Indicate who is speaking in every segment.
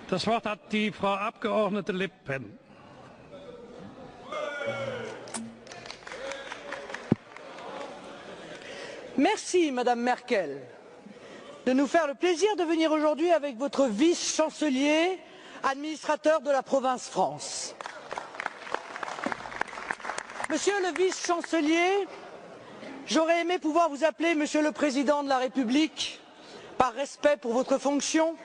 Speaker 1: Das Wort hat die Frau Abgeordnete Le Pen.
Speaker 2: Merci, Madame Merkel, de nous faire le plaisir de venir aujourd'hui avec votre vice-chancelier, administrateur de la province France. Monsieur le vice-chancelier, j'aurais aimé pouvoir vous appeler Monsieur le Président de la République, par respect pour votre fonction,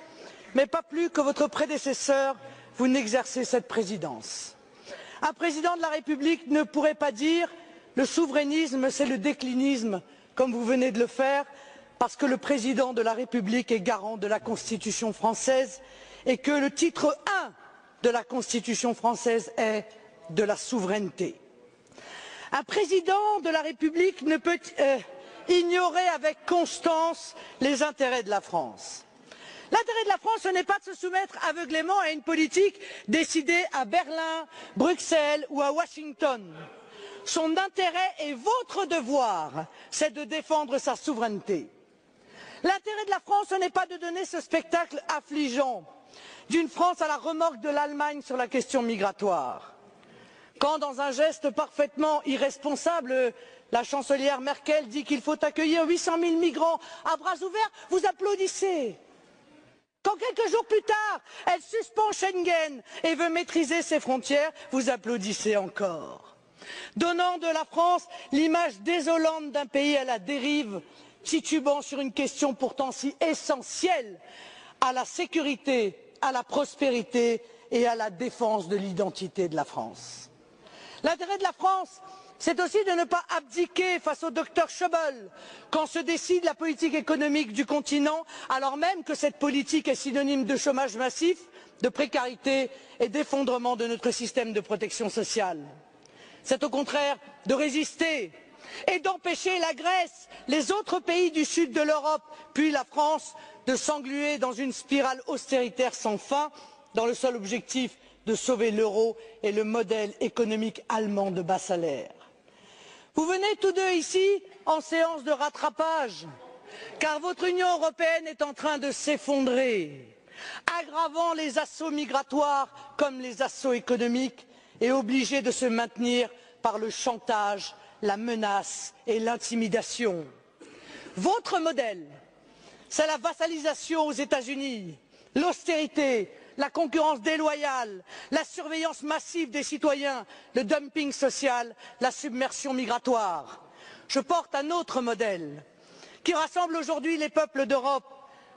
Speaker 2: mais pas plus que votre prédécesseur, vous n'exercez cette présidence. Un président de la République ne pourrait pas dire « le souverainisme, c'est le déclinisme », comme vous venez de le faire, parce que le président de la République est garant de la Constitution française et que le titre I de la Constitution française est de la souveraineté. Un président de la République ne peut ignorer avec constance les intérêts de la France. L'intérêt de la France, ce n'est pas de se soumettre aveuglément à une politique décidée à Berlin, Bruxelles ou à Washington. Son intérêt et votre devoir, c'est de défendre sa souveraineté. L'intérêt de la France, ce n'est pas de donner ce spectacle affligeant d'une France à la remorque de l'Allemagne sur la question migratoire. Quand, dans un geste parfaitement irresponsable, la chancelière Merkel dit qu'il faut accueillir 800 000 migrants à bras ouverts, vous applaudissez. Quand quelques jours plus tard, elle suspend Schengen et veut maîtriser ses frontières, vous applaudissez encore. Donnant de la France l'image désolante d'un pays à la dérive, titubant sur une question pourtant si essentielle à la sécurité, à la prospérité et à la défense de l'identité de la France. L'intérêt de la France, c'est aussi de ne pas abdiquer face au docteur Schäuble quand se décide la politique économique du continent, alors même que cette politique est synonyme de chômage massif, de précarité et d'effondrement de notre système de protection sociale. C'est au contraire de résister et d'empêcher la Grèce, les autres pays du sud de l'Europe, puis la France, de s'engluer dans une spirale austéritaire sans fin, dans le seul objectif de sauver l'euro et le modèle économique allemand de bas salaire. Vous venez tous deux ici en séance de rattrapage, car votre Union européenne est en train de s'effondrer, aggravant les assauts migratoires comme les assauts économiques et obligée de se maintenir par le chantage, la menace et l'intimidation. Votre modèle, c'est la vassalisation aux États-Unis, l'austérité, la concurrence déloyale, la surveillance massive des citoyens, le dumping social, la submersion migratoire. Je porte un autre modèle qui rassemble aujourd'hui les peuples d'Europe,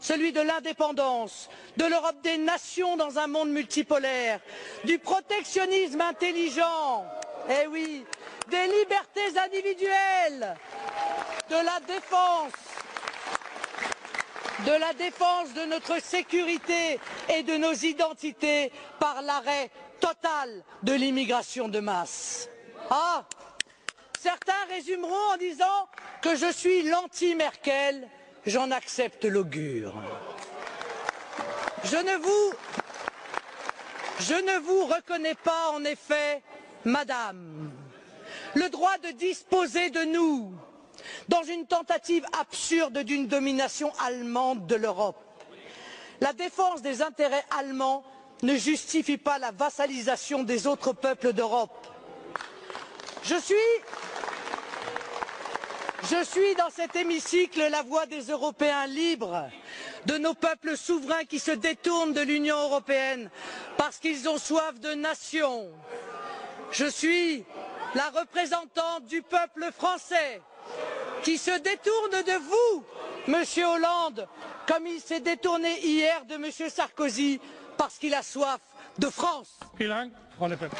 Speaker 2: celui de l'indépendance, de l'Europe des nations dans un monde multipolaire, du protectionnisme intelligent, eh oui, des libertés individuelles, de la défense de notre sécurité et de nos identités par l'arrêt total de l'immigration de masse. Ah, certains résumeront en disant que je suis l'anti-Merkel, j'en accepte l'augure. Je ne vous reconnais pas en effet, Madame, le droit de disposer de nous dans une tentative absurde d'une domination allemande de l'Europe. La défense des intérêts allemands ne justifie pas la vassalisation des autres peuples d'Europe. Je suis dans cet hémicycle la voix des Européens libres, de nos peuples souverains qui se détournent de l'Union européenne parce qu'ils ont soif de nation. Je suis la représentante du peuple français qui se détourne de vous, Monsieur Hollande, comme il s'est détourné hier de Monsieur Sarkozy parce qu'il a soif de France.
Speaker 1: Vielen Dank, Frau Le Pen.